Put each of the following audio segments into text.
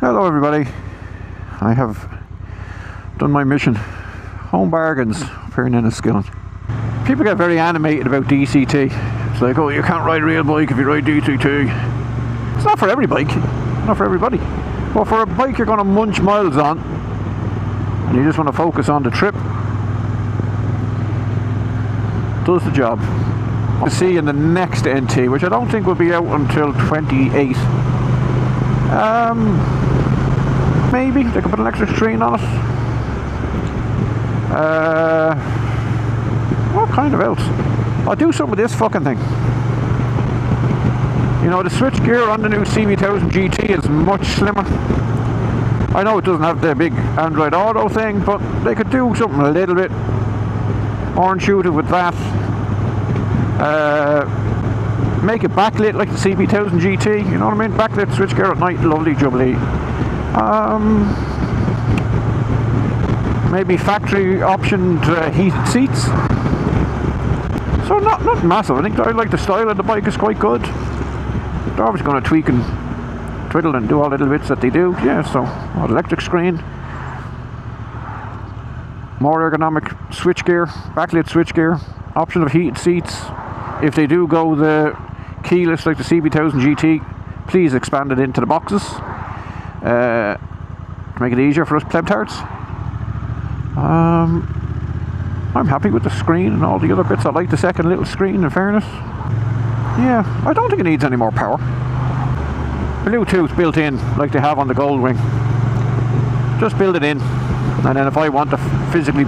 Hello everybody, I have done my mission. Home bargains here in Enniskillen. People get very animated about DCT. It's like, oh, you can't ride a real bike if you ride DCT. It's not for every bike, not for everybody. But for a bike you're going to munch miles on and you just want to focus on the trip, does the job. We'll see in the next NT, which I don't think will be out until 28. Maybe they could put an extra screen on it. What kind of else? I'll do something with this fucking thing. You know, the switch gear on the new NT1100 GT is much slimmer. I know it doesn't have the big Android Auto thing, but they could do something a little bit orange shooter with that. Make it backlit like the NT1100 GT, you know what I mean? Backlit switchgear at night, lovely jubilee. Maybe factory optioned heated seats. So not massive. I think I like the style of the bike is quite good. They're obviously going to tweak and twiddle and do all the little bits that they do. Yeah, so electric screen, more ergonomic switchgear, backlit switchgear, option of heated seats. If they do go the keyless like the NT1100 GT, please expand it into the boxes to make it easier for us plebtards. I'm happy with the screen and all the other bits. I like the second little screen, in fairness. Yeah, I don't think it needs any more power. Bluetooth built in like they have on the Goldwing. Just build it in, and then if I want to physically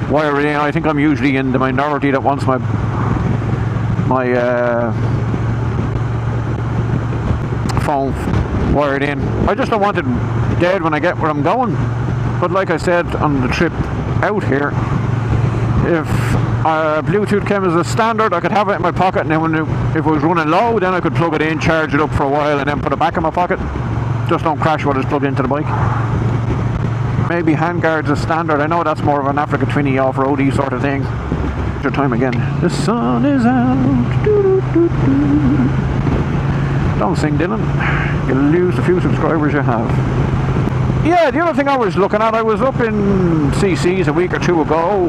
wire it in, I think I'm usually in the minority that wants my phone wired in. I just don't want it dead when I get where I'm going. But like I said on the trip out here, if Bluetooth came as a standard, I could have it in my pocket, and then if it was running low, then I could plug it in, charge it up for a while, and then put it back in my pocket. Just don't crash what is plugged into the bike. Maybe handguards as standard. I know that's more of an Africa Twinny off-roady sort of thing. Your time again. The sun is out. Don't sing, Dylan. You'll lose the few subscribers you have. Yeah, the other thing I was looking at, I was up in CC's a week or two ago,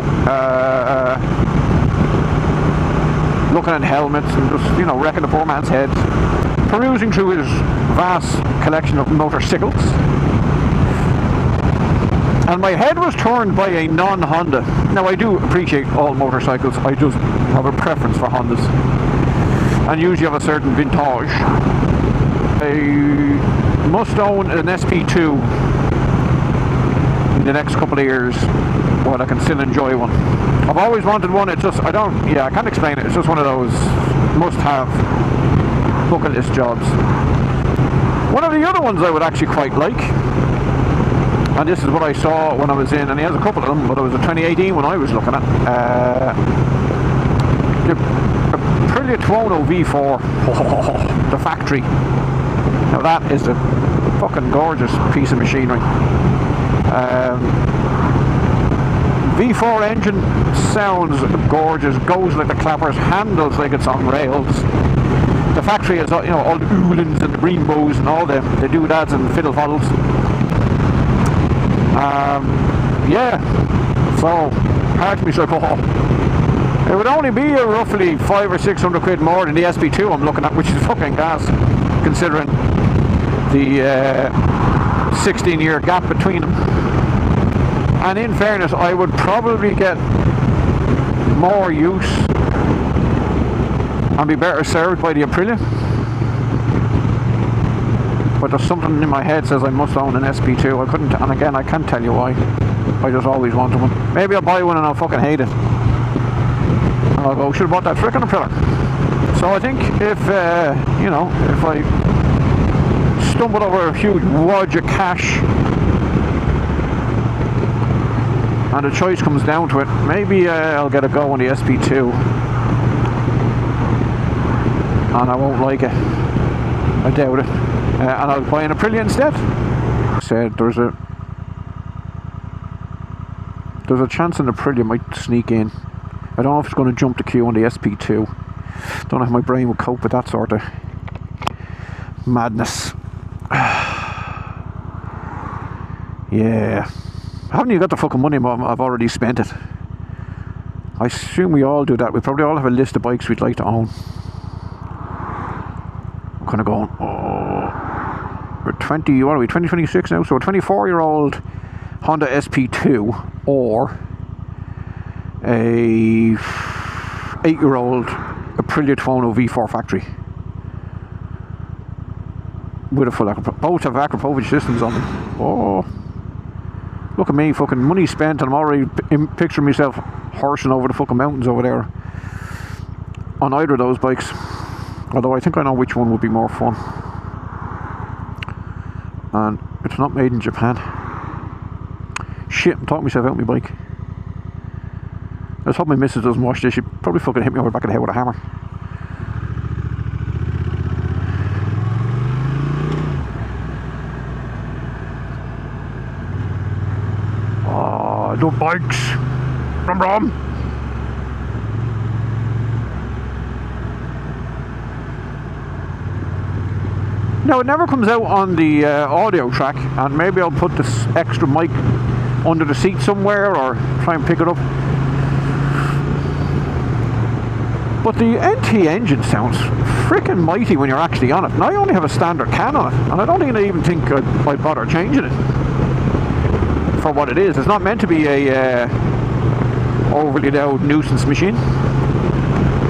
looking at helmets and just, you know, wrecking the poor man's head, perusing through his vast collection of motorcycles. And my head was turned by a non-Honda. Now, I do appreciate all motorcycles, I just have a preference for Hondas. And usually have a certain vintage. I must own an SP2 in the next couple of years while I can still enjoy one. I've always wanted one, it's just, I can't explain it, it's just one of those must-have bucket list jobs. One of the other ones I would actually quite like, and this is what I saw when I was in, and he has a couple of them, but it was a 2018 one I was looking at. The Aprilia Tuono V4, the factory. Now that is a fucking gorgeous piece of machinery. V4 engine sounds gorgeous, goes like the clappers, handles like it's on rails. The factory has, you know, all the Uhlens and the Brembo's and all the doodads and fiddle faddles. Yeah, so part of me's like, oh, it would only be a roughly 500 or 600 quid more than the SP2 I'm looking at, which is fucking gas, considering the 16-year gap between them. And in fairness, I would probably get more use and be better served by the Aprilia. But there's something in my head says I must own an SP2. I couldn't, and again, I can't tell you why. I just always wanted one. Maybe I'll buy one and I'll fucking hate it. And I'll go, should have bought that frickin' Aprilia. So I think if, you know, if I stumble over a huge wodge of cash and the choice comes down to it, maybe I'll get a go on the SP2 and I won't like it. I doubt it. And I'll buy an Aprilia instead. Said there's a chance an Aprilia might sneak in. I don't know if it's going to jump the queue on the SP2. Don't know how my brain would cope with that sort of madness. Yeah. I haven't even got the fucking money, but I've already spent it. I assume we all do that. We probably all have a list of bikes we'd like to own. I'm kind of going, oh, we're 20, what are we, 2026 now? So a 24-year-old Honda SP2 or a 8-year-old Aprilia Tuono V4 factory with a full both have waffleage systems on them. Oh, look at me, fucking money spent, and I'm already picturing myself horsing over the fucking mountains over there on either of those bikes. Although I think I know which one would be more fun. And it's not made in Japan. Shit, I'm talking myself out my bike. Let's hope my missus doesn't watch this. She'd probably fucking hit me over the back of the head with a hammer. Oh, the bikes. Brum brum. Now it never comes out on the audio track, and maybe I'll put this extra mic under the seat somewhere or try and pick it up. But the NT engine sounds freaking mighty when you're actually on it. And I only have a standard can on it, and I don't even think I'd bother changing it for what it is. It's not meant to be a overly loud nuisance machine,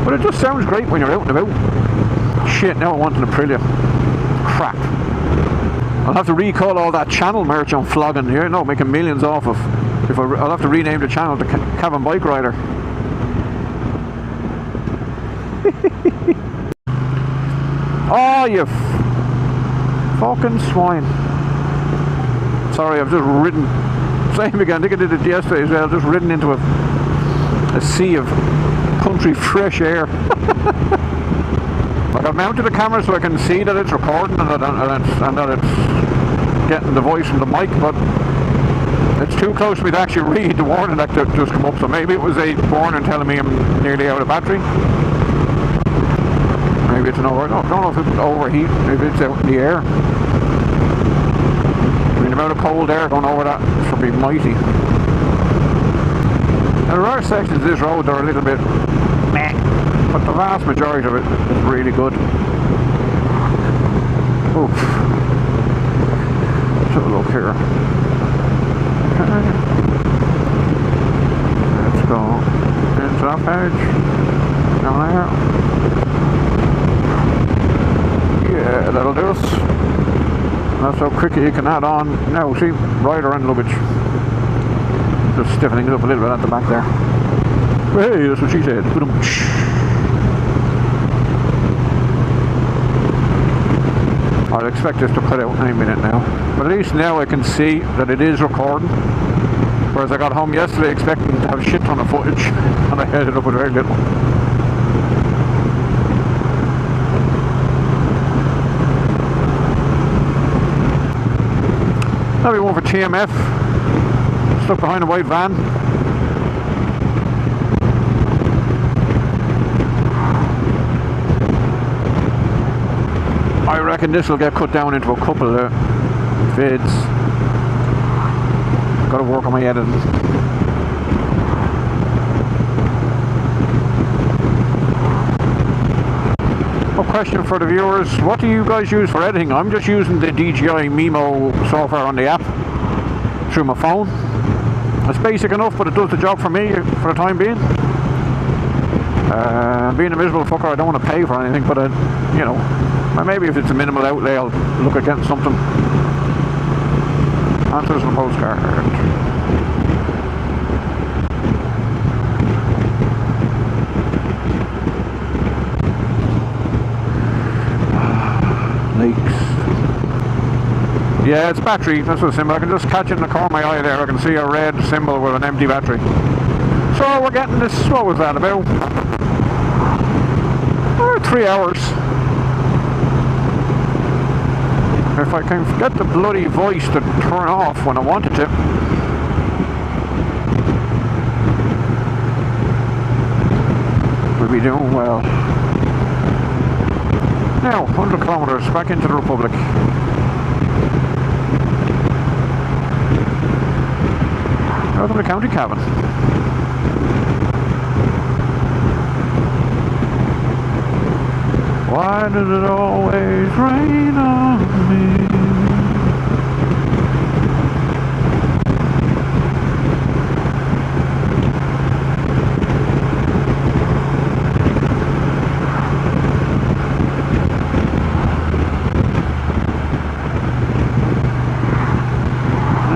but it just sounds great when you're out and about. Shit, now I want an Aprilia. Crap. I'll have to recall all that channel merch I'm flogging here. No, making millions off of. I'll have to rename the channel to Cabin Bike Rider. Oh, you fucking swine. Sorry, I've just ridden. Same again, I think I did it yesterday as well. I've just ridden into a sea of country fresh air. Like, I've mounted the camera so I can see that it's recording and that it's getting the voice from the mic, but it's too close for me to actually read the warning that just come up. So maybe it was a warning telling me I'm nearly out of battery. Maybe it's an I don't know if it's overheat. Maybe it's out in the air. I mean, the amount of cold air going over that should be mighty. Now, there are sections of this road that are a little bit meh, but the vast majority of it is really good. Oof. Let's have a look here. Okay. Let's go into that page. Down there. Yeah, that'll do us. That's how quickly you can add on. Now, see, rider and luggage. Just stiffening it up a little bit at the back there. Hey, that's what she said. I'd expect this to cut out any minute now. But at least now I can see that it is recording. Whereas I got home yesterday expecting to have shit ton of footage, and I ended up with very little. That'll be one for TMF. Stuck behind a white van. I reckon this will get cut down into a couple of vids. Gotta work on my editing. A question for the viewers: what do you guys use for editing? I'm just using the DJI Mimo software on the app through my phone. It's basic enough, but it does the job for me for the time being. Being a miserable fucker, I don't want to pay for anything, but you know, maybe if it's a minimal outlay, I'll look at getting something. Answers on the postcard. Leaks. Yeah, it's battery. That's what symbol. I can just catch it in the corner of my eye there. I can see a red symbol with an empty battery. So we're getting this. What was that about? 3 hours. If I can get the bloody voice to turn off when I want it to. We'll be doing well. Now, 100 kilometers back into the Republic. Welcome to County Cavan. Why does it always rain on me?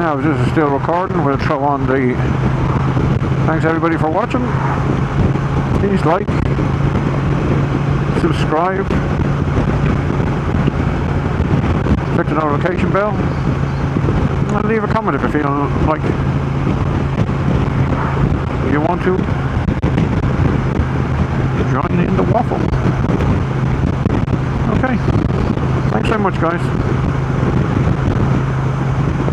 Now, if this is still recording, we'll throw on the... Thanks everybody for watching. Please like, subscribe, click the notification bell, and leave a comment if you feel like you want to join in the waffle. Okay, thanks very much guys.